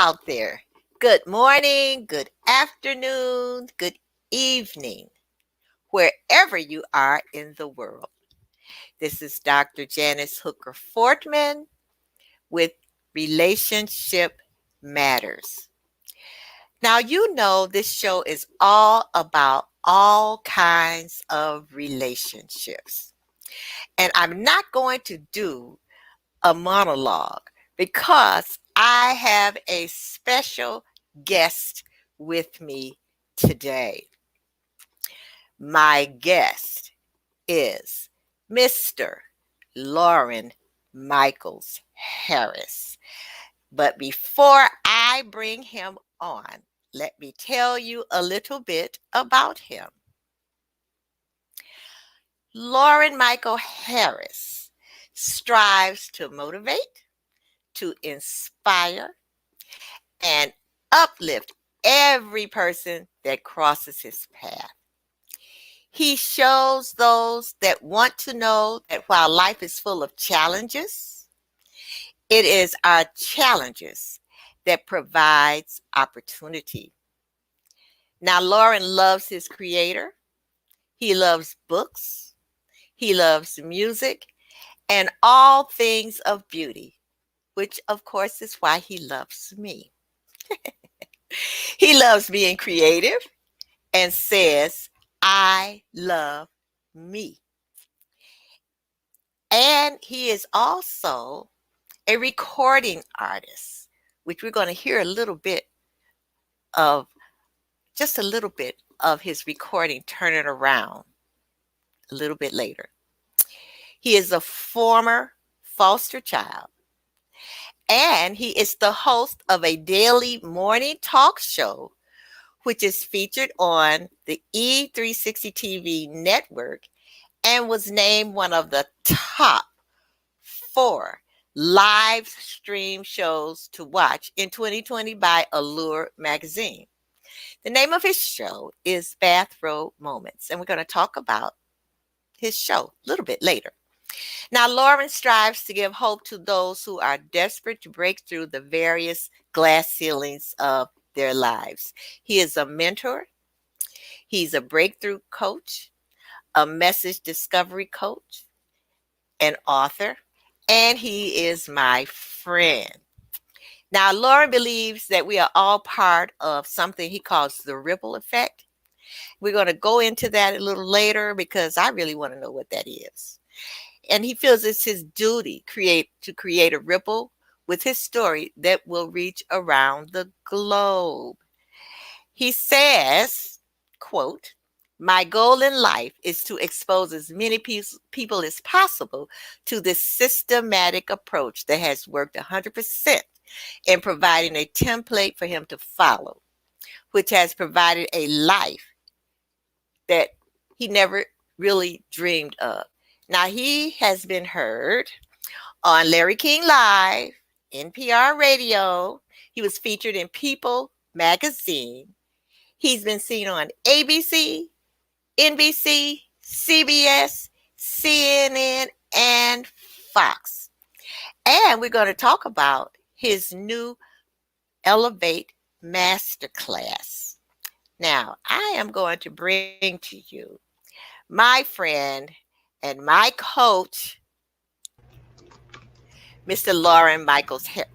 out there. Good morning, good afternoon, good evening, wherever you are in the world. This is Dr. Janice Hooker Fortman with Relationship Matters. Now, you know this show is all about all kinds of relationships. And I'm not going to do a monologue because I have a special guest with me today. My guest is Mr. Loren Michael Harris. But before I bring him on, let me tell you a little bit about him. Loren Michael Harris strives to motivate, to inspire, and uplift every person that crosses his path. He shows those that want to know that while life is full of challenges, it is our challenges that provides opportunity. Now, Loren loves his creator. He loves books. He loves music and all things of beauty, which of course is why he loves me. He loves being creative and says, I love me. And he is also a recording artist, which we're going to hear just a little bit of his recording, Turn It Around, a little bit later. He is a former foster child, and he is the host of a daily morning talk show, which is featured on the E360 TV network and was named one of the top 4 live stream shows to watch in 2020 by Allure magazine. The name of his show is Bathrobe Moments, and we're going to talk about his show a little bit later. Now, Loren strives to give hope to those who are desperate to break through the various glass ceilings of their lives. He is a mentor. He's a breakthrough coach, a message discovery coach, an author, and he is my friend. Now, Loren believes that we are all part of something he calls the ripple effect. We're going to go into that a little later because I really want to know what that is. And he feels it's his duty to create a ripple with his story that will reach around the globe. He says, quote, my goal in life is to expose as many people as possible to this systematic approach that has worked 100% in providing a template for him to follow, which has provided a life that he never really dreamed of. Now, he has been heard on Larry King Live, NPR Radio. He was featured in People magazine. He's been seen on ABC, NBC, CBS, CNN, and Fox. And we're going to talk about his new Elevate Masterclass. Now, I am going to bring to you my friend and my coach, Mr. Loren Michael Harris.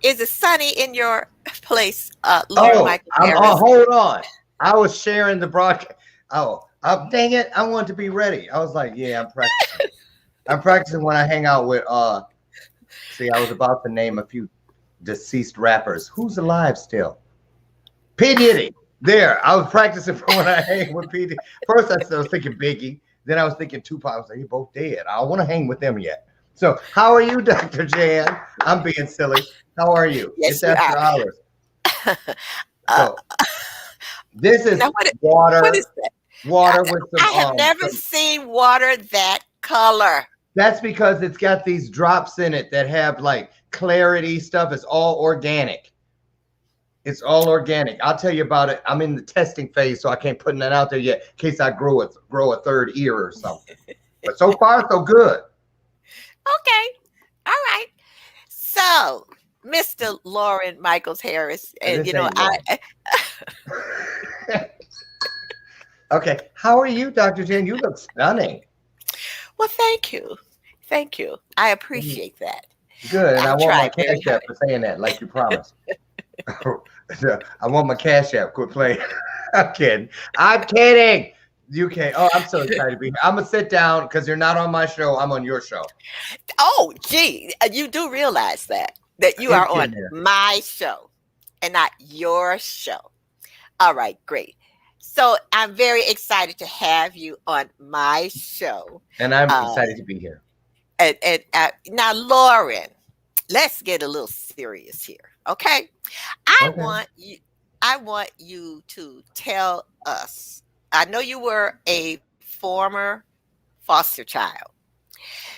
Is it sunny in your place, Loren Michael Harris? Hold on. I was sharing the broadcast. Dang it. I want to be ready. I was like, yeah, I'm practicing. I'm practicing when I hang out with, I was about to name a few deceased rappers. Who's alive still? P. Diddy. There. I was practicing for when I hang with P. Diddy. First, I was thinking Biggie. Then I was thinking Tupac. I was like, you're both dead. I don't want to hang with them yet. So how are you, Dr. Jan? I'm being silly. How are you? Yes, it's after hours. So this is water. What is that? Water with some. I have never seen water that color. That's because it's got these drops in it that have like clarity stuff. It's all organic. It's all organic. I'll tell you about it. I'm in the testing phase, so I can't put that out there yet in case I grow a third ear or something. But so far, so good. Okay. All right. So Mr. Loren Michael Harris. And This ain't Lauren. Okay. How are you, Dr. Jen? You look stunning. well, thank you. Thank you. I appreciate that. Good. And I I want my tried very cash hard. app for saying that, like you promised. I want my cash app. Quit playing. I'm kidding. I'm kidding. You can't. Oh, I'm so excited to be here. I'm going to sit down because you're not on my show. I'm on your show. Oh, gee, you do realize that you It's are on getting there. my show and not your show. All right, great. So I'm very excited to have you on my show. And I'm Uh, excited to be here. and now, Lauren, let's get a little serious here, okay? I Okay. want you. I want you to tell us. I know you were a former foster child.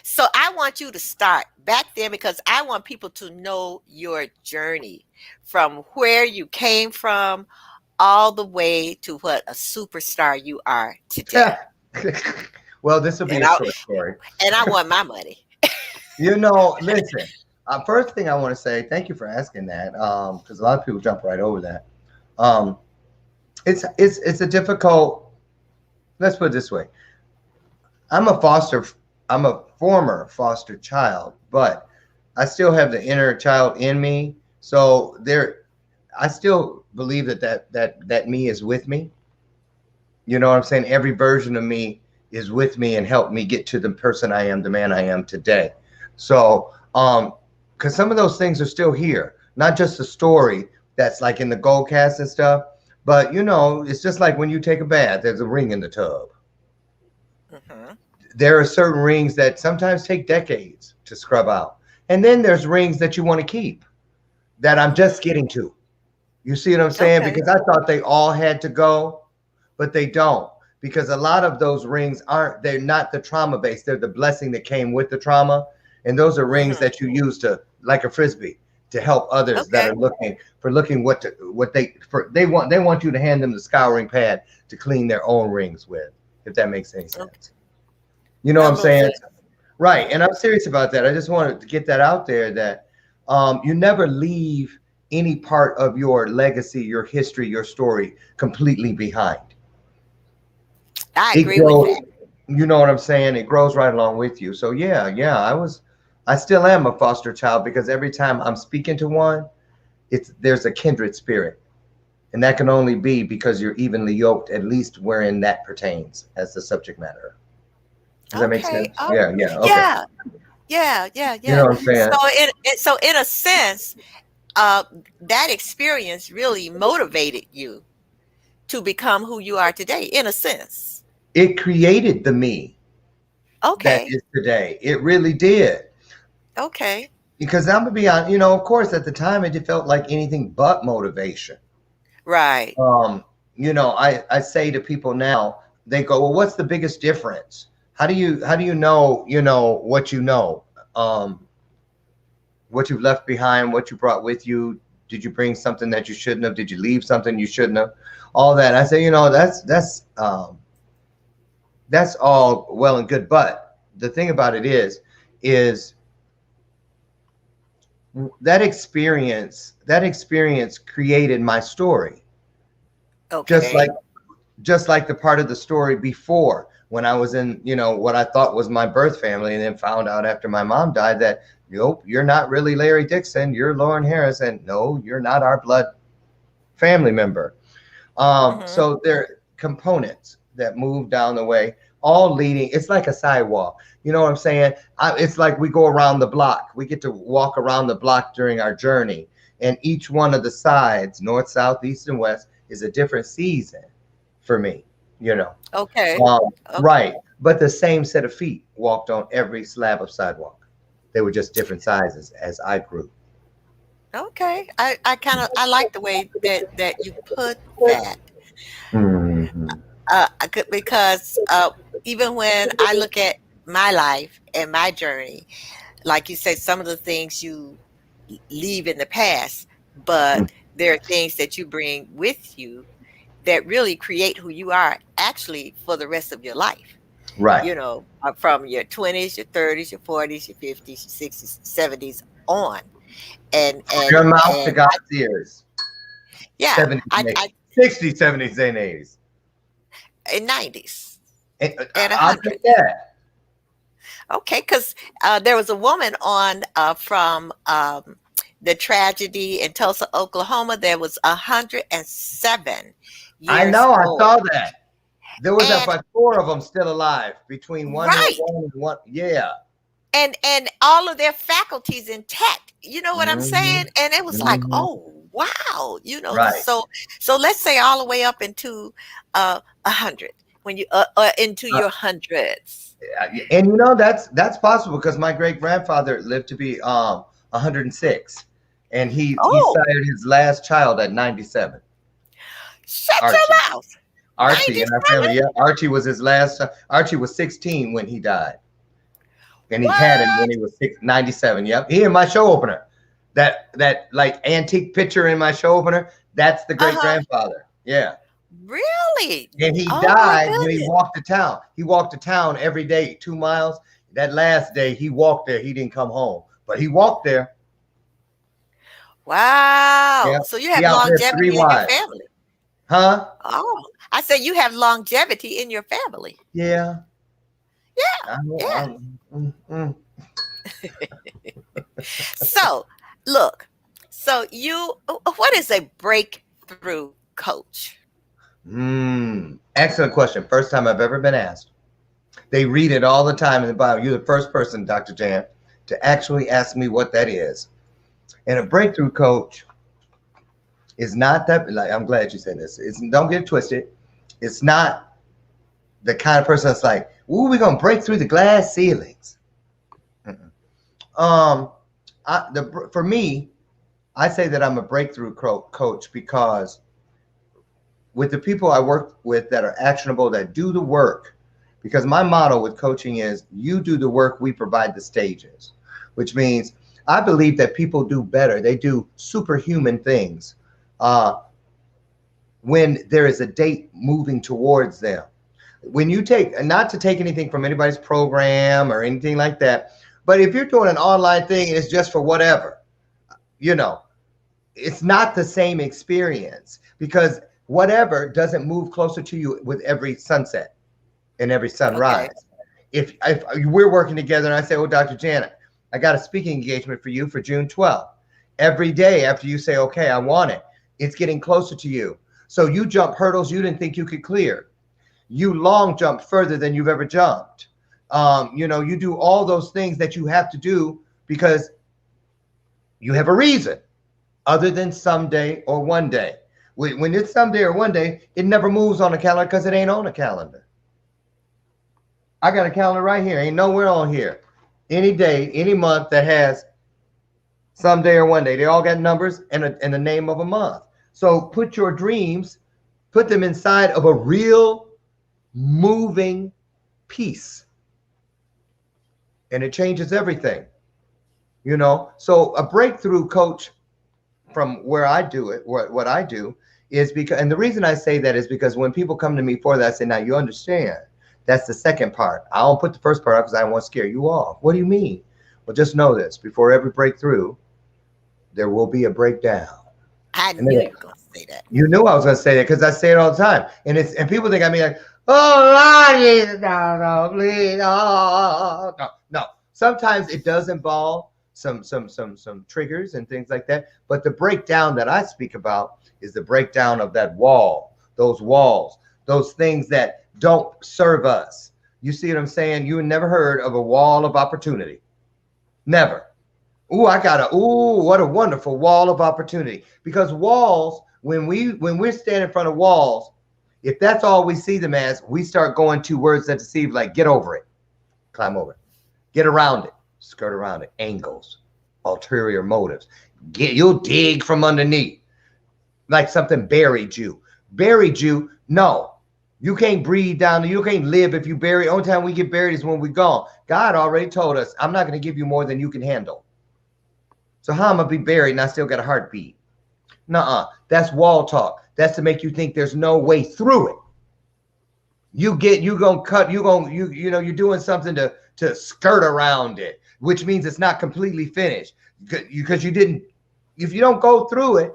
So I want you to start back there because I want people to know your journey from where you came from all the way to what a superstar you are today. Well, this will be And a I short story. and I want my money. Listen. First thing I want to say, thank you for asking that, because a lot of people jump right over that. Um, it's a difficult. Let's put it this way. I'm a foster. I'm a former foster child, but I still have the inner child in me. So I still believe that me is with me. You know what I'm saying? Every version of me is with me and helped me get to the person I am, the man I am today. So, because some of those things are still here, not just the story that's like in the gold cast and stuff, but it's just like when you take a bath, there's a ring in the tub. Hmm. There are certain rings that sometimes take decades to scrub out. And then there's rings that you want to keep that I'm just Hmm. getting to. You see what I'm saying? Okay. Because I thought they all had to go, but they don't. Because a lot of those rings they're not the trauma based, they're the blessing that came with the trauma. And those are rings Hmm. that you use to, like a frisbee, to help others that Okay. are looking they want you to hand them the scouring pad to clean their own rings with, if that makes any Okay. sense. You know what A I'm little saying? sense. Right. Hmm. And I'm serious about that. I just wanted to get that out there that you never leave any part of your legacy, your history, your story completely behind. I It agree with grows, that. you know what I'm saying? It grows right along with you. So yeah, I still am a foster child because every time I'm speaking to one, there's a kindred spirit. And that can only be because you're evenly yoked, at least wherein that pertains as the subject matter. Does that make Okay. sense? Yeah, okay. Yeah. Yeah. Yeah. You Yeah. know what I'm saying? So in a sense, uh, that experience really motivated you to become who you are today. In a sense. It created the me that Okay. is today. It really did. Okay. Because I'm gonna be honest, of course, at the time it felt like anything but motivation. Right. Um, I say to people now, they go, "Well, what's the biggest difference? How do you know, what you know? Um, what you've left behind, what you brought with you? Did you bring something that you shouldn't have? Did you leave something you shouldn't have? All that." I say, that's all well and good, but the thing about it is that experience created my story, just like Okay. just like the part of the story before, when I was in, what I thought was my birth family, and then found out after my mom died that, nope, you're not really Larry Dixon, you're Loren Harris, and no, you're not our blood family member. Hmm. So there are components that move down the way, all leading. It's like a sidewalk. You know what I'm saying? It's like we go around the block. We get to walk around the block during our journey. And each one of the sides, north, south, east, and west, is a different season for me, you know. Okay. Um, Okay. right. But the same set of feet walked on every slab of sidewalk. They were just different sizes as I grew. Okay. I like the way that you put that. Mhm. Because even when I look at my life and my journey, like you said, some of the things you leave in the past, but there are things that you bring with you that really create who you are actually for the rest of your life. Right. From your 20s, your 30s, your 40s, your 50s, your 60s, 70s on. Your mouth to and God's ears. yeah, 70s and I 80s. 60s, 70s, and 80s. in 90s And, and I'll take 100. that. Okay, because there was a woman on from the tragedy in Tulsa, Oklahoma. There was 107 I years know. I saw old, that. There was and like 4 of them still alive between 101 right, and 1. Yeah. and all of their faculties intact. You know what I'm Hmm. saying? And it was like, Hmm. oh wow, Right. so let's say all the way up into 100 when you into Uh, your hundreds. and that's possible because my great grandfather lived to be 106, and he Oh, sired his last child at 97. shut Archie. your mouth. Archie in our 97? family. Yeah, Archie was his last. Archie was 16 when he died, and he had him when What? he was 97. Yep, he in my show opener. That like antique picture in my show opener. That's the great Uh-huh. grandfather. Yeah. Really? And he Oh my died when he goodness. walked to town. He walked to town every day, 2 miles. That last day he walked there. He didn't come home, but he walked there. Wow. Yeah. So you He have outlived 3 longevity in your wives. family. Huh? Oh, I said you have longevity in your family. Yeah. Yeah, I know. yeah. Mm. So, look. So what is a breakthrough coach? Excellent question. First time I've ever been asked. They read it all the time in the Bible. You're the first person, Dr. Jan, to actually ask me what that is. And a breakthrough coach is not that, like, I'm glad you said this. Don't get it twisted. It's not the kind of person that's like, ooh, we're going to break through the glass ceilings. For me, I say that I'm a breakthrough coach because with the people I work with that are actionable, that do the work, because my motto with coaching is you do the work, we provide the stages, which means I believe that people do better. They do superhuman things when there is a date moving towards them. When you take, not to take anything from anybody's program or anything like that, but if you're doing an online thing and it's just for whatever, it's not the same experience because whatever doesn't move closer to you with every sunset and every Okay. sunrise. If we're working together and I say, oh, Dr. Janet, I got a speaking engagement for you for June 12th. Every day after you say, okay, I want it, it's getting closer to you. So you jump hurdles you didn't think you could clear. You long jump further than you've ever jumped. You do all those things that you have to do because you have a reason other than someday or one day. When it's someday or one day, it never moves on a calendar because it ain't on a calendar. I got a calendar right here. Ain't nowhere on here. Any day, any month that has someday or one day. They all got numbers and the name of a month. So put your dreams, put them inside of a real moving piece. And it changes everything. So a breakthrough coach from where I do it, what I do is because, and the reason I say that is because when people come to me for that, I say, now you understand. That's the second part. I don't put the first part up because I don't want to scare you off. What do you mean? Well, just know this. Before every breakthrough, there will be a breakdown. I And knew then, you were going to say that. you knew I was going to say that because I say it all the time. And people think I mean like, oh, Lord, no, please, oh. No. Sometimes it does involve some triggers and things like that. But the breakdown that I speak about is the breakdown of that wall, those walls, those things that don't serve us. You see what I'm saying? You never heard of a wall of opportunity. Never. What a wonderful wall of opportunity. Because walls, when we're standing in front of walls, if that's all we see them as, we start going to words that deceive, like get over it, climb over it, get around it, skirt around it, angles, ulterior motives. You'll dig from underneath, like something buried you. Buried you? No. You can't breathe down. You can't live if you bury. Only time we get buried is when we're gone. God already told us, I'm not going to give you more than you can handle. So how am I going to be buried and I still got a heartbeat? Nuh-uh. That's wall talk. That's to make you think there's no way through it. You're doing something to skirt around it, which means it's not completely finished because you didn't if you don't go through it.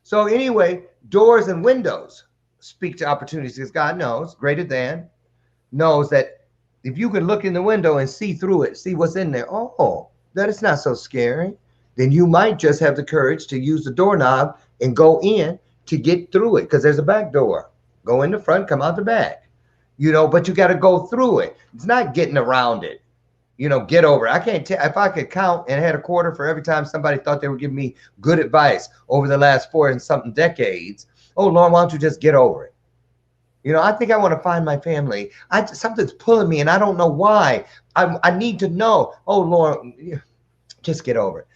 So anyway, doors and windows speak to opportunities because God knows, greater than, knows that if you can look in the window and see through it, see what's in there, oh, that is not so scary, then you might just have the courage to use the doorknob and go in to get through it because there's a back door. Go in the front, come out the back. But you got to go through it. It's not getting around it. Get over it. I can't tell if I could count and had a quarter for every time somebody thought they were giving me good advice over the last 4 and something decades. Oh, Lord, why don't you just get over it? I think I want to find my family. Something's pulling me and I don't know why. I need to know. Oh, Lord, just get over it.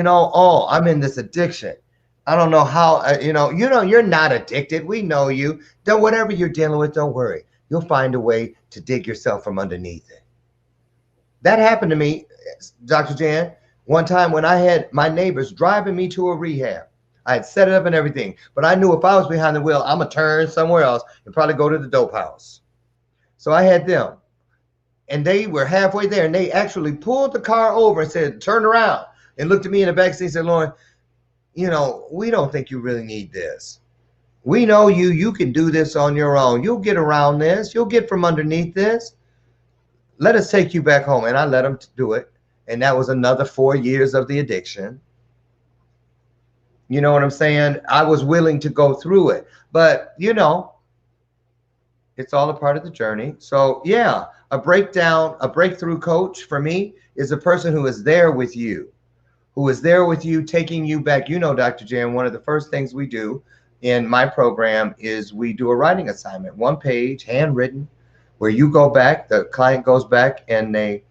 Oh, I'm in this addiction. I don't know how, you're not addicted. We know you. Whatever you're dealing with, don't worry. You'll find a way to dig yourself from underneath it. That happened to me, Dr. Jan, one time when I had my neighbors driving me to a rehab. I had set it up and everything, but I knew if I was behind the wheel, I'm going to turn somewhere else and probably go to the dope house. So I had them, and they were halfway there, and they actually pulled the car over and said, turn around, and looked at me in the back seat and said, Loren, we don't think you really need this. We know you can do this on your own. You'll get around this. You'll get from underneath this. Let us take you back home. And I let them do it. And that was another 4 years of the addiction. You know what I'm saying? I was willing to go through it. But, it's all a part of the journey. So, yeah, a breakthrough coach for me is a person who is there with you, taking you back. Dr. Jan, one of the first things we do in my program is we do a writing assignment, 1 page, handwritten, where you go back, the client goes back, and they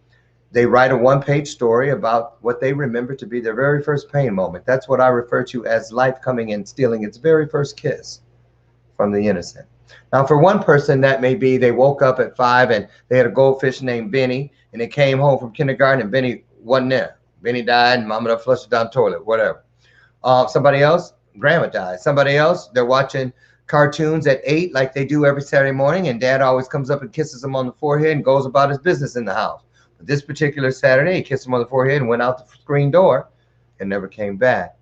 write a 1-page story about what they remember to be their very first pain moment. That's what I refer to as life coming and stealing its very first kiss from the innocent. Now, for one person, that may be they woke up at 5 and they had a goldfish named Benny, and they came home from kindergarten and Benny wasn't there. Benny died and mama done flushed it down the toilet, whatever. Somebody else, grandma died. Somebody else, they're watching cartoons at 8 like they do every Saturday morning, and dad always comes up and kisses them on the forehead and goes about his business in the house. But this particular Saturday, he kissed him on the forehead and went out the screen door and never came back.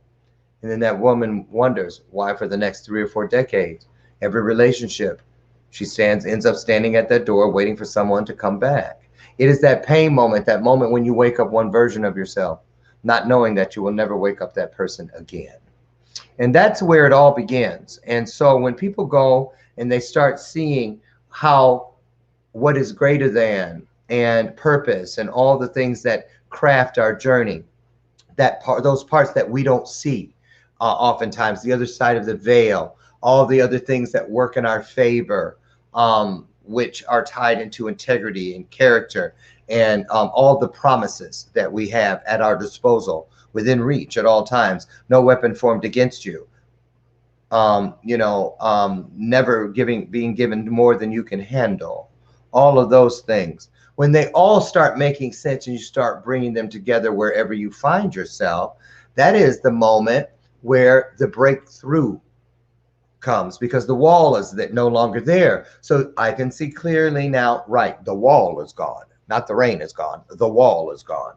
And then that woman wonders why for the next 3 or 4 decades, every relationship, she ends up standing at that door waiting for someone to come back. It is that pain moment, that moment when you wake up one version of yourself, not knowing that you will never wake up that person again. And that's where it all begins. And so when people go and they start seeing how what is greater than and purpose and all the things that craft our journey, those parts that we don't see, oftentimes the other side of the veil, all the other things that work in our favor, which are tied into integrity and character and all the promises that we have at our disposal within reach at all times. No weapon formed against you. Never being given more than you can handle. All of those things. When they all start making sense and you start bringing them together wherever you find yourself, that is the moment where the breakthrough comes, because the wall is no longer there. So I can see clearly now, right, the wall is gone. Not the rain is gone. The wall is gone.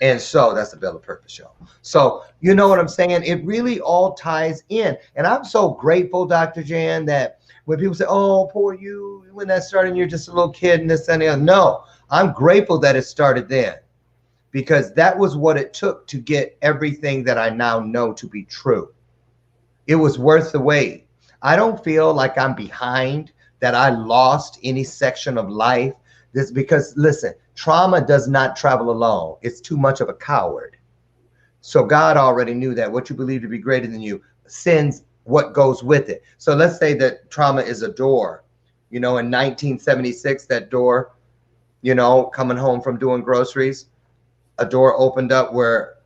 And so that's the Bill of Purpose show. So you know what I'm saying? It really all ties in. And I'm so grateful, Dr. Jan, that when people say, oh, poor you, when that started, you're just a little kid and this and the other. No, I'm grateful that it started then, because that was what it took to get everything that I now know to be true. It was worth the wait. I don't feel like I'm behind, that I lost any section of life. This because, listen, trauma does not travel alone. It's too much of a coward. So God already knew that what you believe to be greater than you sends what goes with it. So let's say that trauma is a door. In 1976, that door, coming home from doing groceries, a door opened up where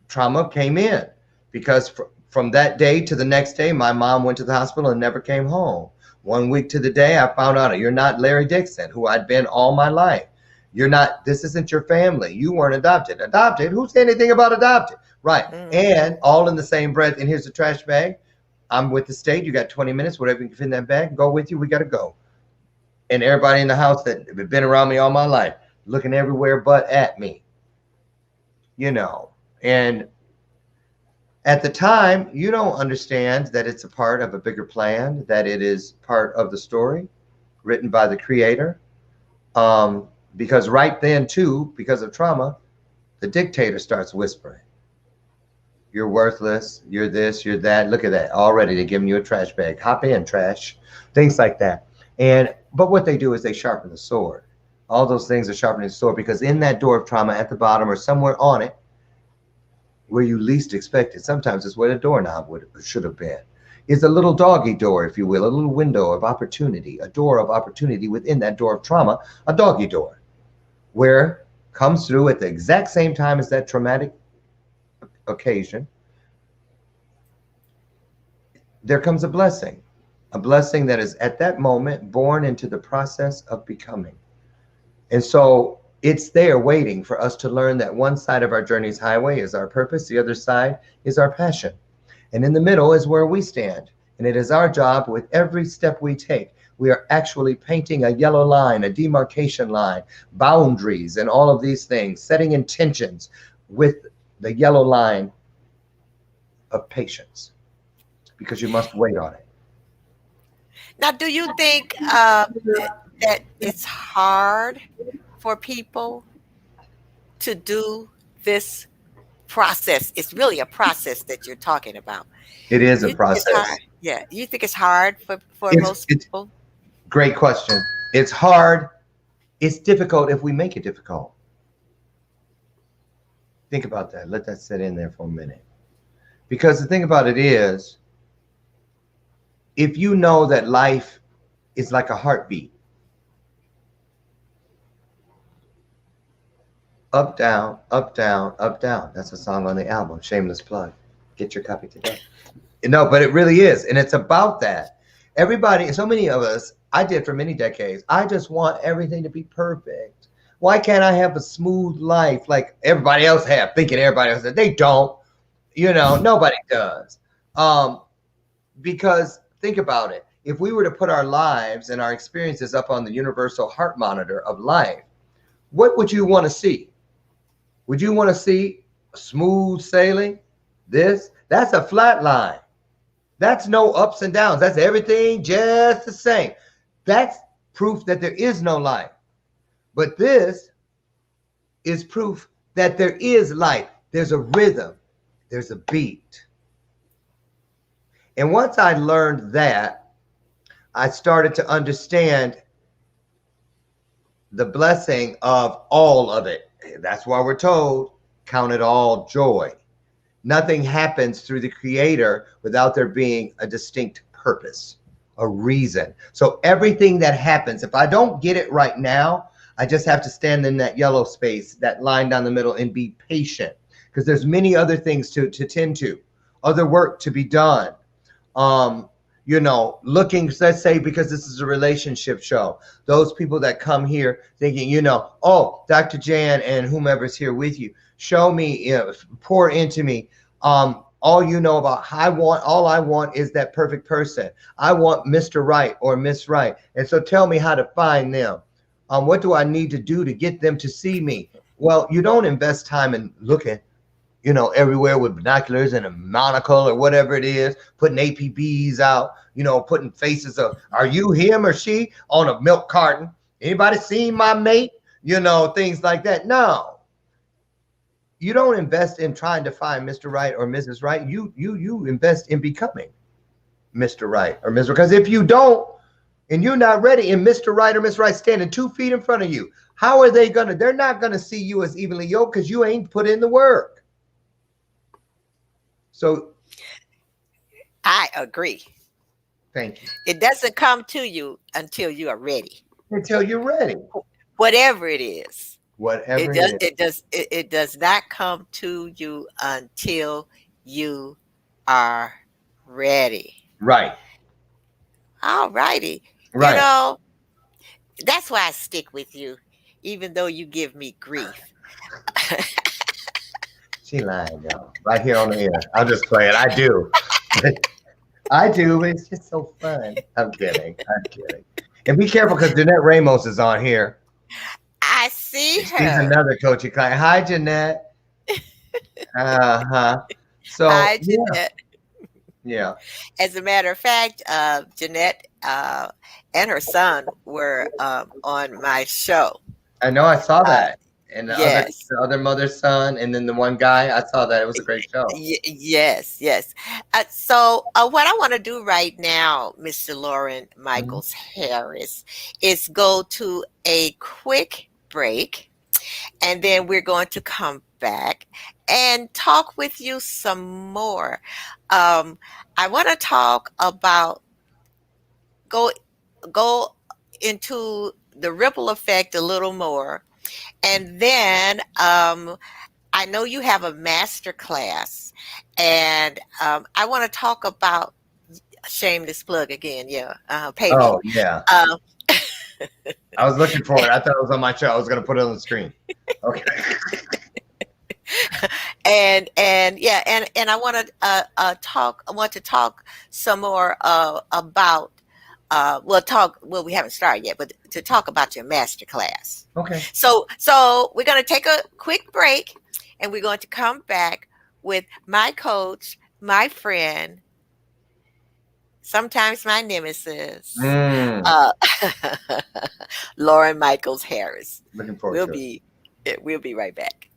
trauma came in, because from that day to the next day, my mom went to the hospital and never came home. 1 week to the day, I found out you're not Larry Dixon, who I'd been all my life. This isn't your family. You weren't adopted. Adopted? Who said anything about adopted? Right. And all in the same breath. And here's the trash bag. I'm with the state. You got 20 minutes, whatever you can fit in that bag. Go with you. We got to go. And everybody in the house that have been around me all my life, looking everywhere but at me. And At the time, you don't understand that it's a part of a bigger plan, that it is part of the story written by the creator. Um, because right then, too, because of trauma, the dictator starts whispering, you're worthless, you're this, you're that. Look at that. Already they're giving you a trash bag. Hop in, trash. Things like that. But what they do is they sharpen the sword. All those things are sharpening the sword because in that door of trauma at the bottom or somewhere on it, where you least expect it, sometimes it's where the doorknob should have been. Is a little doggy door, if you will, a little window of opportunity, a door of opportunity within that door of trauma, a doggy door, where comes through at the exact same time as that traumatic occasion, there comes a blessing that is at that moment born into the process of becoming. And so it's there waiting for us to learn that one side of our journey's highway is our purpose, the other side is our passion. And in the middle is where we stand. And it is our job with every step we take. We are actually painting a yellow line, a demarcation line, boundaries, and all of these things, setting intentions with the yellow line of patience, because you must wait on it. Now, do you think that it's hard for people to do this process? It's really a process that you're talking about. It is a You think it's process. hard? Yeah. You think it's hard for most It's people? great question. It's hard. It's difficult if we make it difficult. Think about that. Let that sit in there for a minute. Because the thing about it is, if you know that life is like a heartbeat, up, down, up, down, up, down. That's a song on the album. Shameless plug. Get your copy today. No, but it really is. And it's about that. Everybody, so many of us, I did for many decades, I just want everything to be perfect. Why can't I have a smooth life like everybody else have? Thinking everybody else, they don't. Nobody does. Because think about it. If we were to put our lives and our experiences up on the universal heart monitor of life, what would you want to see? Would you want to see smooth sailing? That's a flat line. That's no ups and downs. That's everything just the same. That's proof that there is no life. But this is proof that there is life. There's a rhythm. There's a beat. And once I learned that, I started to understand the blessing of all of it. That's why we're told, count it all joy. Nothing happens through the creator without there being a distinct purpose, a reason. So everything that happens, if I don't get it right now, I just have to stand in that yellow space, that line down the middle, and be patient, because there's many other things to tend to, other work to be done. Looking, let's say, because this is a relationship show, those people that come here thinking, oh, Dr. Jan and whomever's here with you, show me, pour into me. All you know about, all I want is that perfect person. I want Mr. Right or Miss Right. And so tell me how to find them. What do I need to do to get them to see me? Well, you don't invest time in looking, everywhere with binoculars and a monocle or whatever it is, putting APBs out, putting faces of, are you him or she on a milk carton? Anybody seen my mate? Things like that. No. You don't invest in trying to find Mr. Right or Mrs. Right. You invest in becoming Mr. Right or Mrs. Right. Because if you don't, and you're not ready, and Mr. Right or Miss Right standing 2 feet in front of you, how are they they're not gonna see you as evenly yoked because you ain't put in the work. So I agree. thank you. It doesn't come to you until you are ready. Until you're ready. Whatever it is. Whatever It does not come to you until you are ready. Right. All righty. Right. That's why I stick with you, even though you give me grief. She lying, y'all. Right here on the air. I'll just play it. I do. I do. It's just so fun. I'm kidding. And be careful because Jeanette Ramos is on here. I see her. She's another coaching client. Hi, Jeanette. So Hi, yeah, Jeanette. yeah. As a matter of fact, Jeanette and her son were on my show. I know I saw Uh, that. And yes. the other mother's son, and then the one guy. I saw that. It was a great show. Yes, yes. So, what I want to do right now, Mr. Loren Mhm. Michaels Harris, is go to a quick break, and then we're going to come back and talk with you some more. Um, I want to talk about go go into the ripple effect a little more, and then I know you have a master class, and I want to talk about shameless plug again. Yeah, pay me. Oh yeah. Um, I was looking for it. I thought it was on my show. I was gonna put it on the screen. Okay. and yeah, and I want to talk. I want to talk some more about. Well, we haven't started yet, but to talk about your master class. Okay. So we're going to take a quick break, and we're going to come back with my coach, my friend, sometimes my nemesis, Mm, uh, Lauren Michaels Harris. looking forward We'll to it. be we'll be right back.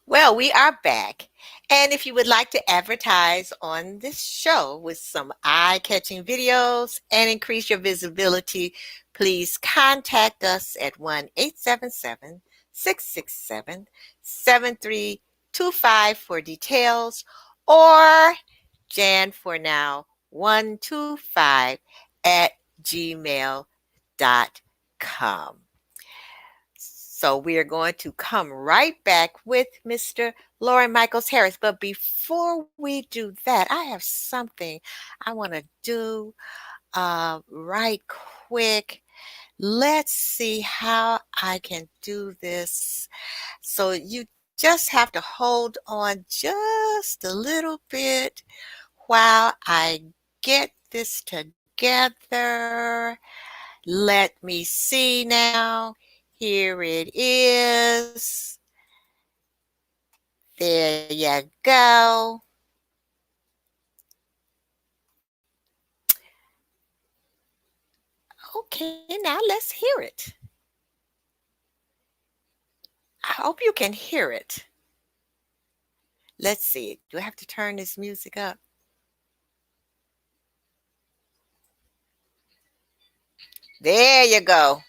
Well, we are back. And if you would like to advertise on this show with some eye catching videos and increase your visibility, please contact us at 1 877 667 7325 for details, or Jan for now 125 at gmail.com. So we are going to come right back with Mr. Loren Michaels Harris. But before we do that, I have something I want to do right quick. Let's see how I can do this. So you just have to hold on just a little bit while I get this together. Let me see now. Here it is. There you go. Okay, now let's hear it. I hope you can hear it. Let's see. Do I have to turn this music up? There you go.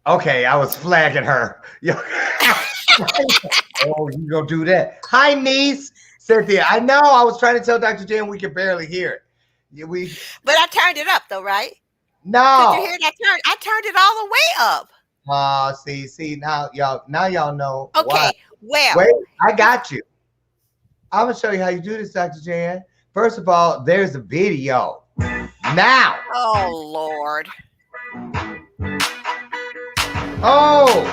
Okay, I was flagging her. Oh, you gonna do that? Hi, niece. Cynthia. I know. I was trying to tell Dr. J, and we could barely hear it. We But I turned it up though, right? Could you no. hear that turn? I turned it all the way up. See now y'all know why. Okay. Well, Wait, I got you. I'm gonna show you how you do this, Dr. Jan. First of all, there's a video. Now. oh Lord. Oh,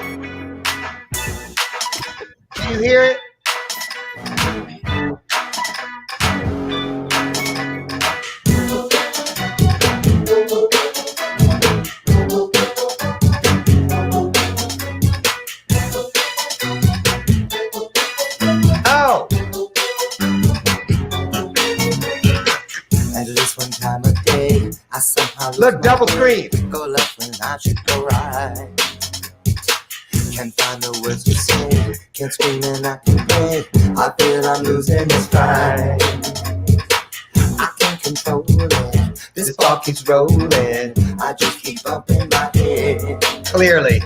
can you hear it? Oh, At least one time a day, I somehow look, double screen. go left when I should go right. Can't find the words to say, can't scream and I can play. I feel I'm losing my stride. I can't control it, this ball keeps rolling. I just keep bumping my head. Clearly.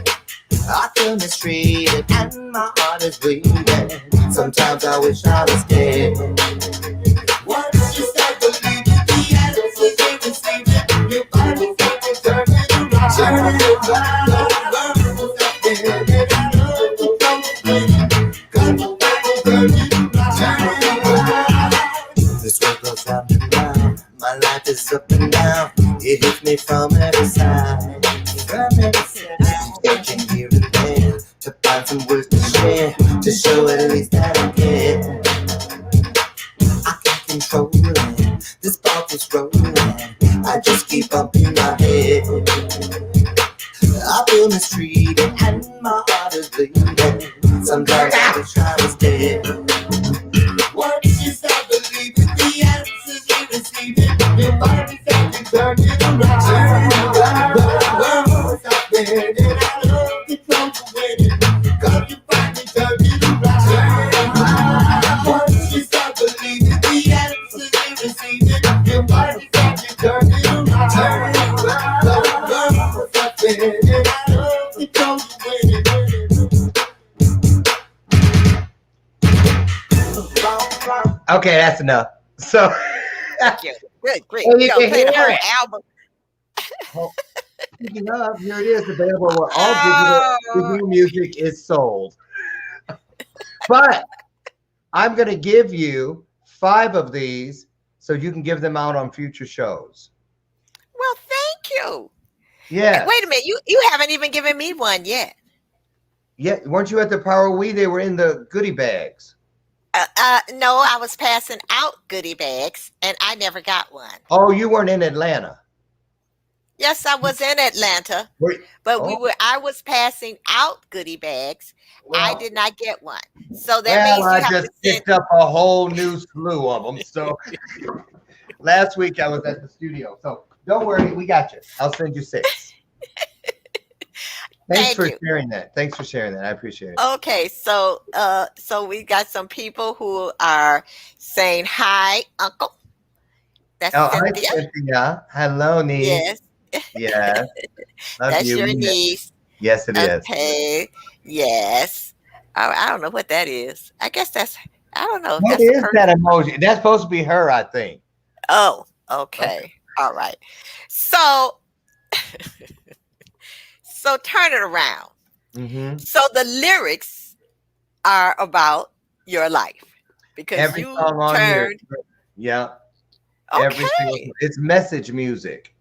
I feel mistreated and my heart is bleeding. Sometimes I wish I was dead. What is just I believe in the answers you receive it. Your body can turn it around. Turn it around. This world goes round and round. My life is up and down. It hits me from every side. From every side. Searching here and there to find some words to share, to show at least that I care. I can't control it. This ball keeps rolling. I just keep bumping my head. I feel mistreated and my heart is bleeding. Sometimes I wish I was dead. What is just I believe in the answers you receive it. Your body can be turn it around. Turn it around. Stop there and I love the trouble with it. Cause you finally turn it around. Turn it around. What is just I believe in the answers you receive it. Your body can be turn it around. Turn it around. Stop there and I love the trouble with it. Okay, that's enough. So Thank you. Good, great. well, you Yo, can play the hear whole it. album. Oh, speaking of, here it is, available where all digital music is sold. But I'm going to give you 5 of these so you can give them out on future shows. you. Yes. Wait a minute, you haven't even given me one yet. Yeah, weren't you at the Power We? They were in the goodie bags. No, I was passing out goodie bags, and I never got one. Oh, you weren't in Atlanta. Yes, I was in Atlanta, Were, but oh, I was passing out goodie bags. I well, did not get one. So that well, means you I have just to send. picked up a whole new slew of them. So last week I was at the studio. So don't worry, we got you. I'll send you 6. Thanks Thank for you. sharing that. Thanks for sharing that. I appreciate it. Okay, so we got some people who are saying hi, Uncle. That's Oh, hi, Cynthia. Cynthia. Hello, niece. Yes, Yes, love that's you. your We met. niece. Yes, it is. Okay. Yes. I don't know what that is. I guess that's I don't know if What that's a is that person. emoji? That's supposed to be her, I think. Oh, Okay. okay. All right. So so turn it around. Mm-hmm. So the lyrics are about your life because Every you song on here, turned yeah, every single. okay. It's message music,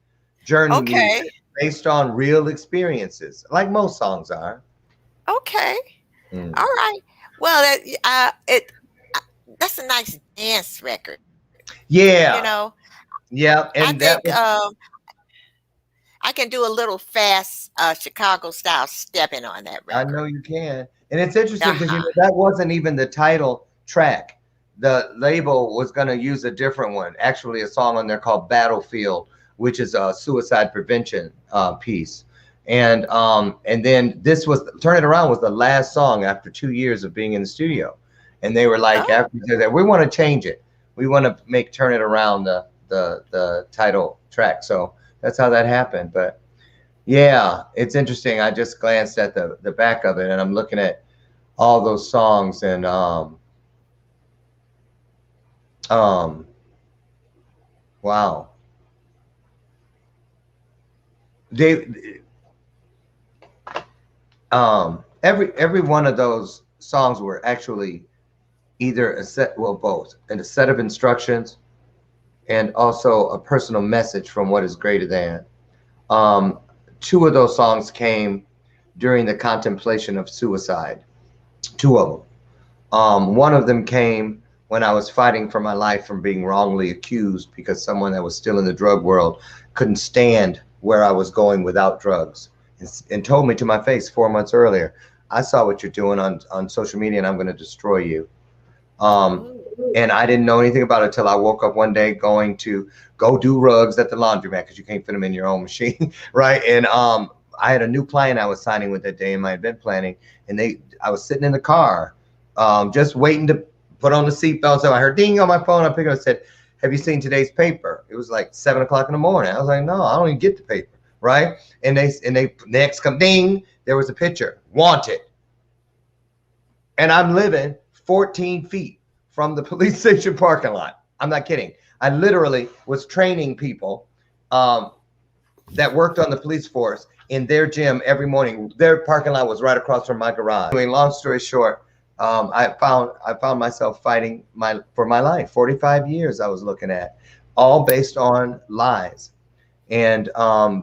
journey Okay. music, based on real experiences, like most songs are. Okay. Mm. All right. Well, uh, that's a nice dance record. You know, Yeah, yeah, I and think that was. I can do a little fast Chicago style stepping on that I record. know you can, and it's interesting because Uh-huh. that wasn't even the title track. The label was going to use a different one, actually, a song on there called "Battlefield," which is a suicide prevention piece. And then this was "Turn It Around" was the last song after 2 years of being in the studio, and they were like, Oh, after that, we want to change it. We want to make "Turn It Around" the title track. So that's how that happened, but. Yeah, it's interesting. I just glanced at the back of it, and I'm looking at all those songs, and um wow. They every one of those songs were actually either a set, well, both, and a set of instructions and also a personal message from what is greater than. Um 2 of those songs came during the contemplation of suicide. 2 of them. One of them came when I was fighting for my life from being wrongly accused because someone that was still in the drug world couldn't stand where I was going without drugs and told me to my face 4 months earlier, I saw what you're doing on social media and I'm going to destroy you. Um, ooh, and I didn't know anything about it till I woke up one day going to go do rugs at the laundromat because you can't fit them in your own machine, right? And I had a new client I was signing with that day in my event planning, and I was sitting in the car, just waiting to put on the seatbelt. So I heard ding on my phone. I picked it up and said, "Have you seen today's paper?" It was like 7 o'clock in the morning. I was like, "No, I don't even get the paper," right? And they next come ding. There was a picture, wanted, and I'm living 14 feet from the police station parking lot. I'm not kidding. I literally was training people um, that worked on the police force in their gym every morning. Their parking lot was right across from my garage. Anyway, long story short, I found myself fighting for my life. 45 years I was looking at, all based on lies. And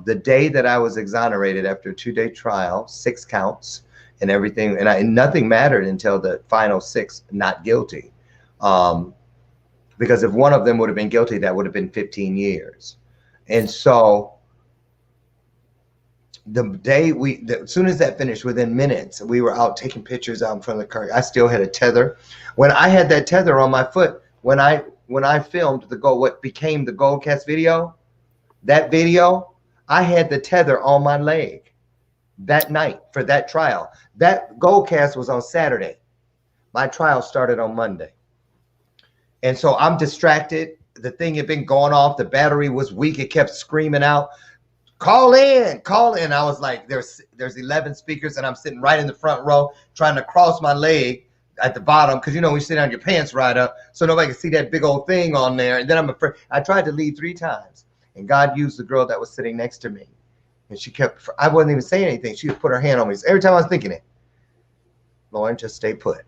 the day that I was exonerated after a 2-day trial, 6 counts and everything, and nothing mattered until the final 6 not guilty. Um, because if one of them would have been guilty, that would have been 15 years. And so as soon as that finished, within minutes, we were out taking pictures out in front of the car. I still had a tether. When I had that tether on my foot, when I filmed what became the Goldcast video, that video, I had the tether on my leg that night for that trial. That Goldcast was on Saturday. My trial started on Monday. And so I'm distracted. The thing had been going off. The battery was weak. It kept screaming out, call in, call in. I was like, there's 11 speakers, and I'm sitting right in the front row trying to cross my leg at the bottom because, when you sit down, your pants right up so nobody can see that big old thing on there. And then I'm afraid. I tried to leave 3 times, and God used the girl that was sitting next to me. And I wasn't even saying anything. She would put her hand on me. Every time I was thinking it, Loren, just stay put.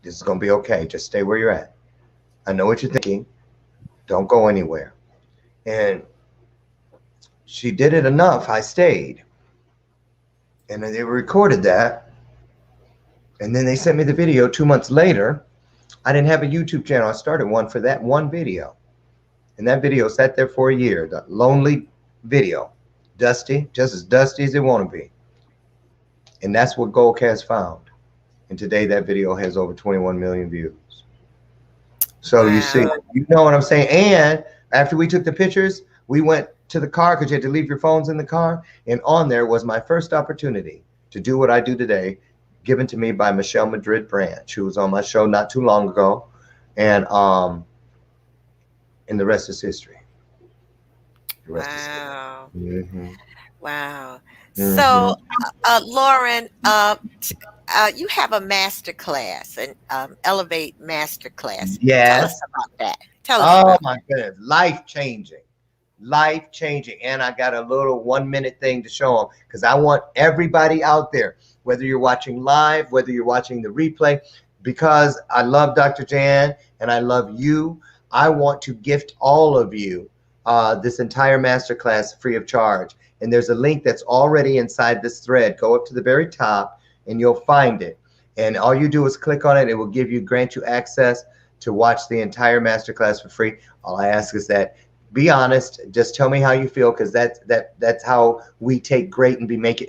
This is going to be okay. Just stay where you're at. I know what you're thinking. Don't go anywhere. And she did it enough. I stayed. And then they recorded that. And then they sent me the video 2 months later. I didn't have a YouTube channel. I started one for that one video. And that video sat there for a year. The lonely video. Dusty, just as dusty as it want to be. And that's what Goldcast found. And today that video has over 21 million views. So you see, you know what I'm saying? And after we took the pictures, we went to the car because you had to leave your phones in the car. And on there was my first opportunity to do what I do today, given to me by Michelle Madrid Branch, who was on my show not too long ago. And the rest is history. The rest is history. Mm-hmm. Wow. Mhm. So, Loren, you have a master class, an Elevate Masterclass. Tell Yes. us about that. Tell us Oh about my goodness. Life-changing. Life-changing. And I got a little 1-minute thing to show them because I want everybody out there, whether you're watching live, whether you're watching the replay, because I love Dr. Jan and I love you. I want to gift all of you this entire masterclass free of charge. And there's a link that's already inside this thread. Go up to the very top and you'll find it. And all you do is click on it. It will grant you access to watch the entire masterclass for free. All I ask is that be honest. Just tell me how you feel, because that's how we take great and we make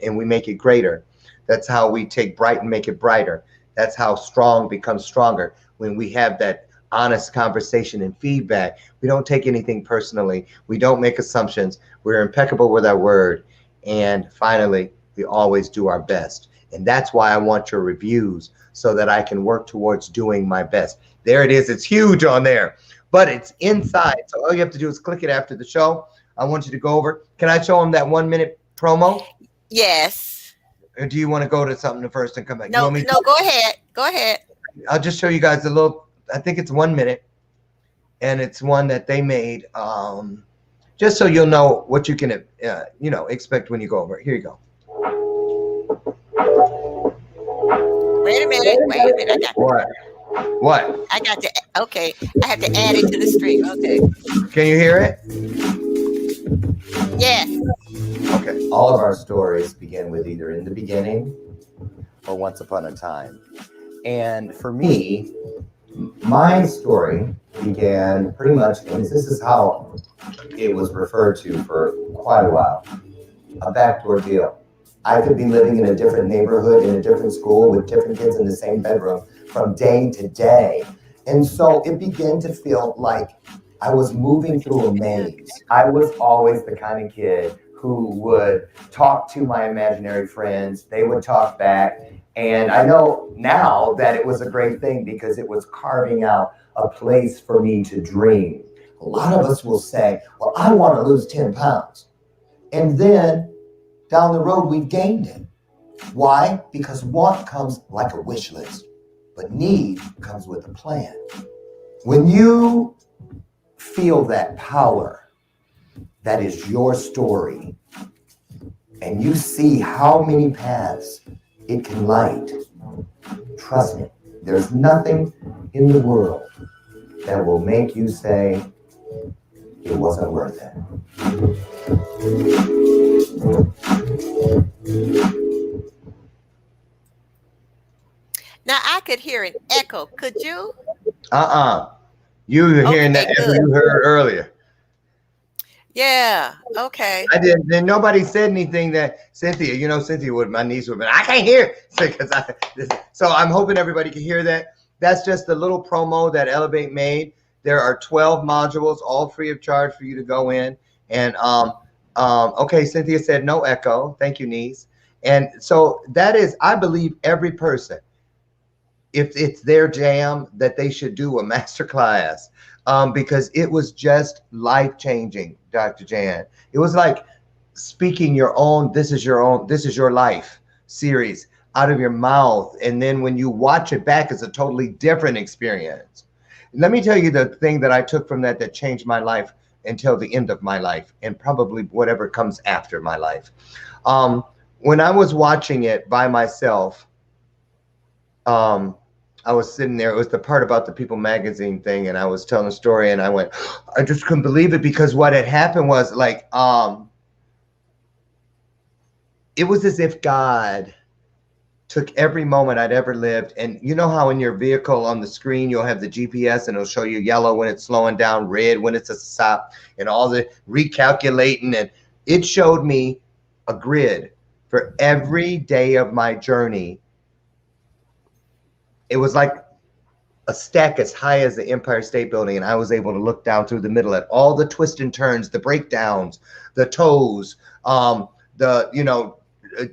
it greater. That's how we take bright and make it brighter. That's how strong becomes stronger, when we have that honest conversation and feedback. We don't take anything personally. We don't make assumptions. We're impeccable with our word. And finally, we always do our best. And that's why I want your reviews, so that I can work towards doing my best. There it is. It's huge on there, but it's inside. So all you have to do is click it after the show. I want you to go over. Can I show them that 1-minute promo? Yes. Or do you want to go to something first and come back? No, go ahead. Go ahead. I'll just show you guys a little. I think it's 1 minute, and it's one that they made, just so you'll know what you can, expect when you go over it. Here you go. Wait a minute. I got What? I got to. Okay, I have to add it to the stream. Okay. Can you hear it? Yes. Okay. All of our stories begin with either in the beginning or once upon a time. And for me, my story began pretty much, and this is how it was referred to for quite a while, a backdoor deal. I could be living in a different neighborhood, in a different school, with different kids in the same bedroom from day to day. And so it began to feel like I was moving through a maze. I was always the kind of kid who would talk to my imaginary friends. They would talk back. And I know now that it was a great thing, because it was carving out a place for me to dream. A lot of us will say, well, I want to lose 10 pounds. And then down the road, we've gained it. Why? Because want comes like a wish list, but need comes with a plan. When you feel that power, that is your story, and you see how many paths it can light, trust me, there's nothing in the world that will make you say it wasn't worth it. Now I could hear an echo. Could you? You were hearing that echo you heard earlier. Yeah. Okay. I didn't. Then nobody said anything that Cynthia. Cynthia would. My niece would. But I can't hear it. So I'm hoping everybody can hear that. That's just the little promo that Elevate made. There are 12 modules, all free of charge for you to go in. And okay, Cynthia said no echo. Thank you, niece. And so that is, I believe every person, if it's their jam, that they should do a masterclass. Because it was just life-changing, Dr. Jan. It was like speaking your own, this is your life series out of your mouth. And then when you watch it back, it's a totally different experience. Let me tell you the thing that I took from that changed my life until the end of my life, and probably whatever comes after my life. When I was watching it by myself, I was sitting there. It was the part about the People magazine thing, and I was telling a story, and I went, I just couldn't believe it, because what had happened was, like, it was as if God took every moment I'd ever lived. And you know how in your vehicle on the screen, you'll have the GPS and it'll show you yellow when it's slowing down, red when it's a stop, and all the recalculating. And it showed me a grid for every day of my journey. It was like a stack as high as the Empire State Building. And I was able to look down through the middle at all the twists and turns, the breakdowns, the tows,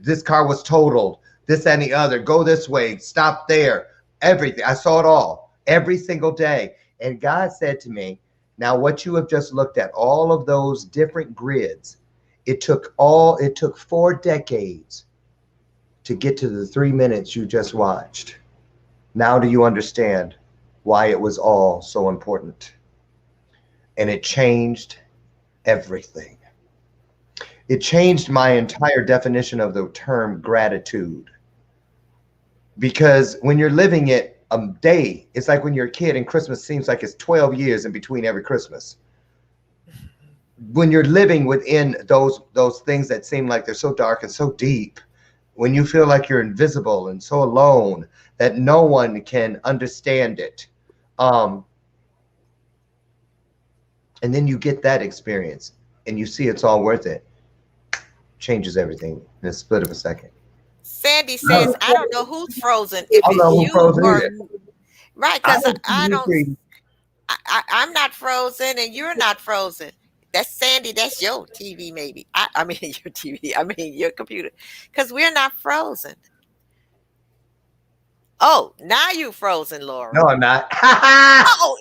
this car was totaled, this and the other, go this way, stop there, everything. I saw it all every single day. And God said to me, now what you have just looked at, all of those different grids, it took 4 decades to get to the 3 minutes you just watched. Now do you understand why it was all so important? And it changed everything. It changed my entire definition of the term gratitude. Because when you're living it a day, it's like when you're a kid and Christmas seems like it's 12 years in between every Christmas. When you're living within those things that seem like they're so dark and so deep, when you feel like you're invisible and so alone that no one can understand it. And then you get that experience and you see it's all worth it. Changes everything in a split of a second. Sandy says, I don't know who's frozen. If I don't know who it's you frozen or either. right, because I don't. agree. I'm not frozen, and you're not frozen. That's Sandy. That's your TV, maybe. I mean your TV. I mean your computer, because we're not frozen. Oh, now you frozen, Laura. No, I'm not. Oh,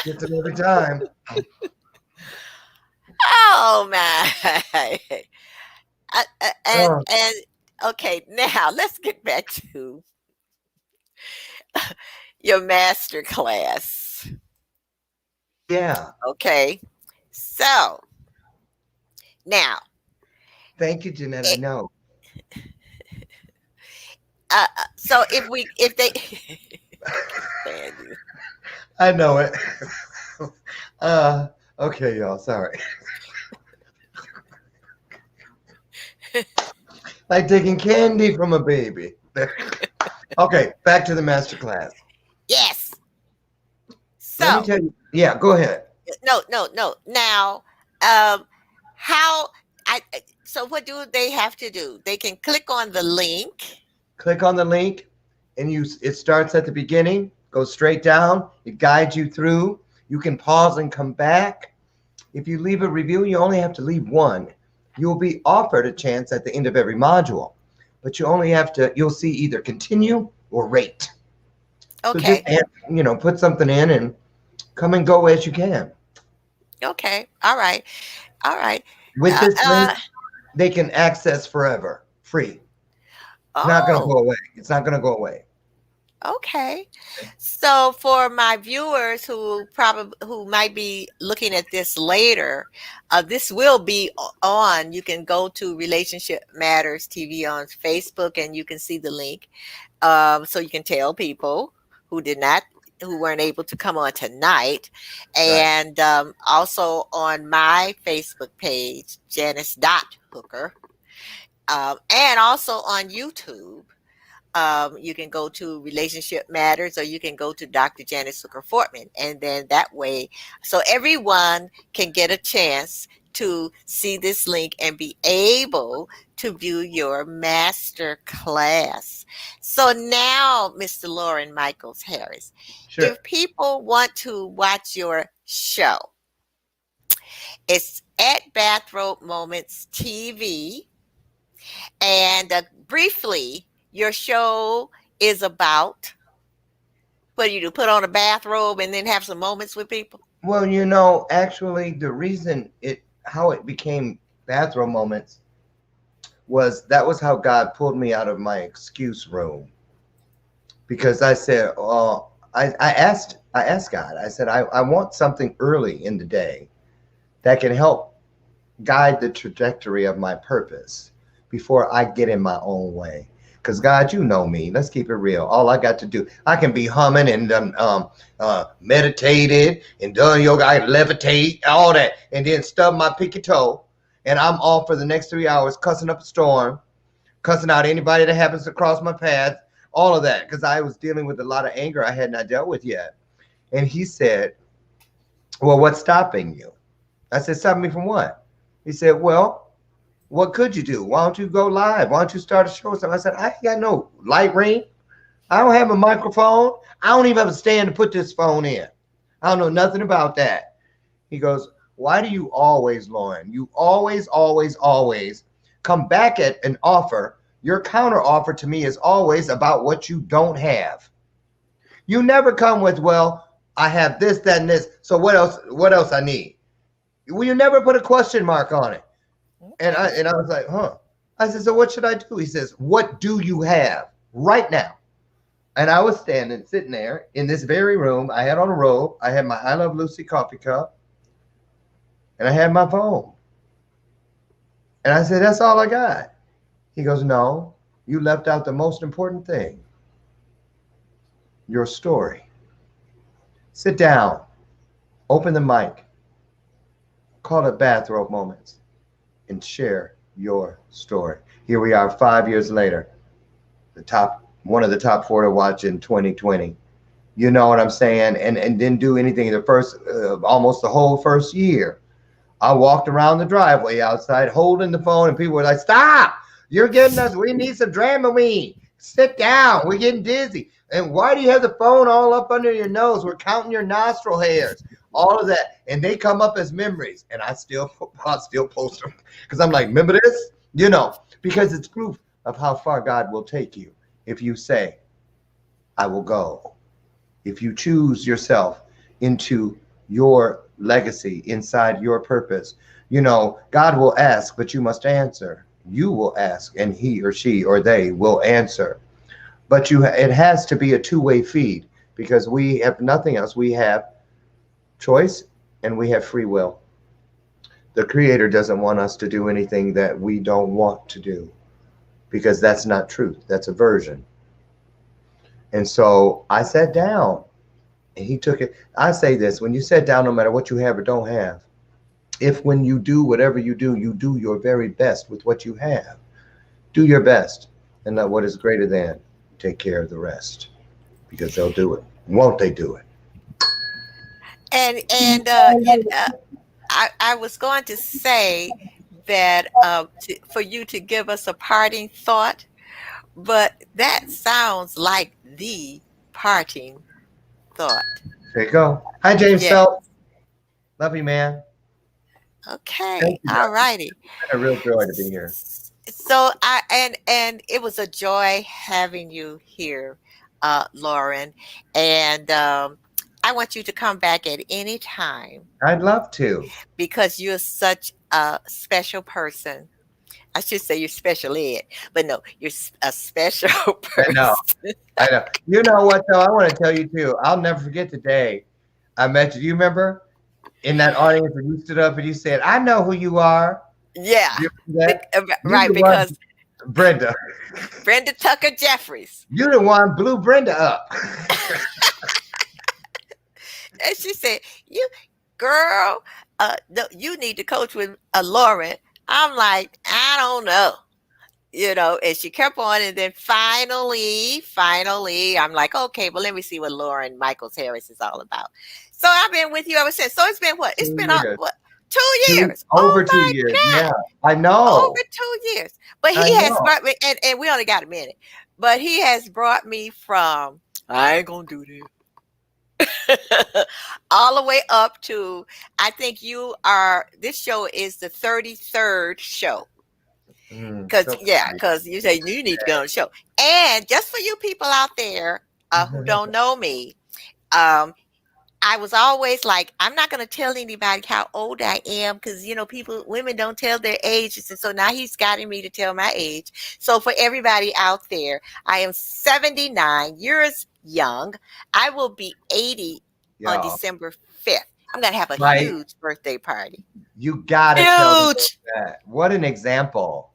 Gets it every time. oh my. And Oh. and okay, now let's get back to your master class. Yeah. Okay, so now, Thank you, Jeanette. I know. so if they Sandy. I know it. Okay, y'all. Sorry. Like taking candy from a baby. Okay, back to the master class. Yes. Let So me tell you. Yeah, go ahead. no. Now, how so what do they have to do? They can click on the link. Click on the link, and it starts at the beginning, goes straight down. It guides you through. You can pause and come back. If you leave a review, you only have to leave one. You will be offered a chance at the end of every module, but you'll see either continue or rate. Okay. So just, put something in and come and go as you can. Okay. All right. With this link, they can access forever, free. It's not going to go away. It's not going to go away. Okay. So for my viewers who might be looking at this later, this will be on. You can go to Relationship Matters TV on Facebook and you can see the link. So you can tell people who weren't able to come on tonight. And also on my Facebook page, Janice.Hooker. And also on YouTube. You can go to Relationship Matters or you can go to Dr. Janice Hooker Fortman. And then that way, so everyone can get a chance to see this link and be able to view your master class. So now, Mr. Loren Michael Harris, Sure. if people want to watch your show, it's at Bathrobe Moments TV. And briefly, your show is about, what do you do? Put on a bathrobe and then have some moments with people? Well, actually, the reason how it became Bathrobe Moments that was how God pulled me out of my excuse room. Because I said, I asked God, I said, I want something early in the day that can help guide the trajectory of my purpose. before I get in my own way. Because God, you know me. Let's keep it real. All I got to do, I can be humming and meditated and done yoga. I levitate, all that, and then stub my pinky toe, and I'm off for the next 3 hours, cussing up a storm, cussing out anybody that happens to cross my path, all of that, because I was dealing with a lot of anger I had not dealt with yet. And he said, "Well, what's stopping you?" I said, "Stopping me from what?" He said, "Well, what could you do? Why don't you go live? Why don't you start a show?" So I said, "I ain't got no light ring. I don't have a microphone. I don't even have a stand to put this phone in. I don't know nothing about that." He goes, "Why do you always, Loren? You always come back at an offer. Your counter offer to me is always about what you don't have. You never come with, well, I have this, that, and this. So what else? What else I need? Well, you never put a question mark on it." And I was like, huh. I said, "So what should I do?" He says, "What do you have right now?" And I was sitting there in this very room. I had on a robe. I had my I Love Lucy coffee cup, and I had my phone. And I said, "That's all I got." He goes, "No, you left out the most important thing, your story. Sit down, open the mic, call it Bathrobe Moments, and share your story." Here we are 5 years later, one of the top four to watch in 2020. You know what I'm saying? And didn't do anything the first, almost the whole first year. I walked around the driveway outside holding the phone, and people were like, "Stop! You're getting us. We need some Dramamine. Sit down. We're getting dizzy. And why do you have the phone all up under your nose? We're counting your nostril hairs." All of that, and they come up as memories, and I still post them because I'm like, "Remember this?" Because it's proof of how far God will take you if you say, "I will go." If you choose yourself into your legacy, inside your purpose, God will ask, but you must answer. You will ask, and he or she or they will answer. But it has to be a two-way feed, because we have nothing else. We have choice and we have free will. The Creator doesn't want us to do anything that we don't want to do, because that's not truth. That's aversion. And so I sat down, and he took it. I say this: when you sit down, no matter what you have or don't have, if when you do whatever you do your very best with what you have, do your best, and let what is greater than take care of the rest, because they'll do it. Won't they do it? And I was going to say that for you to give us a parting thought, but that sounds like the parting thought. There you go. Hi, James Yeah. Phelps. Love you, man. Okay. Thank you, All guys. righty. It's been a real joy to be here. So and it was a joy having you here, Loren. And I want you to come back at any time I'd love to. because you're such a special person. I should say you're special ed, but no, you're a special I know. person. I know. You know what, though? I want to tell you, too. I'll never forget the day I met you. Do you remember in that audience when you stood up and you said, "I know who you are"? Yeah, You remember that? You right, the one, because Brenda. Brenda Tucker Jeffries. You the one blew Brenda up. And she said, "You girl, no, you need to coach with Lauren." I'm like, I don't know. And she kept on, and then finally, I'm like, okay, well, let me see what Loren Michael Harris is all about. So I've been with you ever since. So it's been what? It's 2 been years. what? 2 years. Over Oh 2 years. my Yeah. God. I know. Over 2 years. But I he has know. brought me, and we only got a minute, but he has brought me from, I ain't gonna do this, all the way up to, I think this show is the 33rd show. Because So yeah, because you say you need to go on the show. And just for you people out there who don't know me, um, I was always like, I'm not going to tell anybody how old I am, because women don't tell their ages, and so now he's gotten me to tell my age. So for everybody out there, I am 79 years young. I will be 80 on y'all, December 5th. I'm going to have a right? huge birthday party. You gotta tell the world Huge. that. What an example.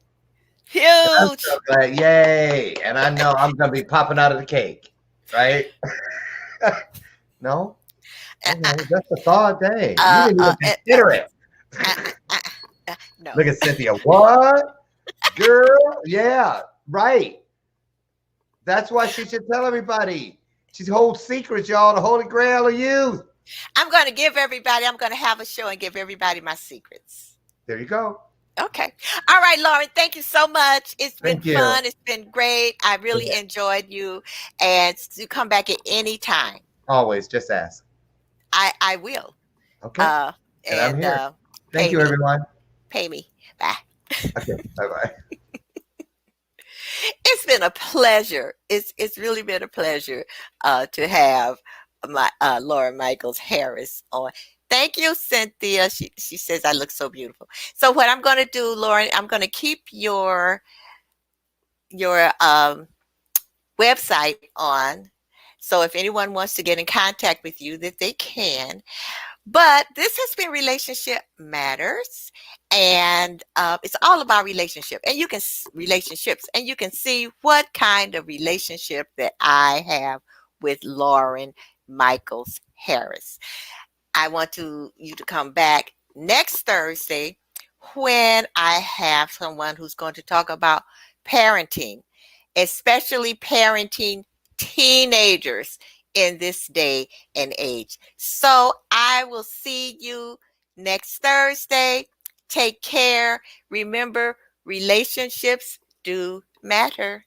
I'm Huge. so glad. Yay. And I know I'm going to be popping out of the cake, right? No? Uh, Okay. That's the thought. Dang. You uh, didn't uh, even consider it. uh, uh, no. Look at Cynthia. What? Girl? Yeah. Right. That's why she should tell everybody. She's holds secrets, y'all. The Holy Grail of youth. I'm going to have a show and give everybody my secrets. There you go. Okay. All right, Lauren, thank you so much. It's been Thank you. fun. It's been great. I really enjoyed you. And you come back at any time. Always just ask. I will. Okay. And I'm And here. pay Thank you, me. everyone. Pay me. Bye. Okay. Bye-bye. It's been a pleasure. It's really been a pleasure to have my Loren Michael Harris on. Thank you, Cynthia. She says I look so beautiful. So what I'm going to do, Lauren, I'm going to keep your website on. So if anyone wants to get in contact with you, that they can. But this has been Relationship Matters, and it's all about relationships, and you can see what kind of relationship that I have with Loren Michaels Harris. I want you to come back next Thursday when I have someone who's going to talk about parenting, especially parenting teenagers in this day and age. So I will see you next Thursday. Take care. Remember, relationships do matter.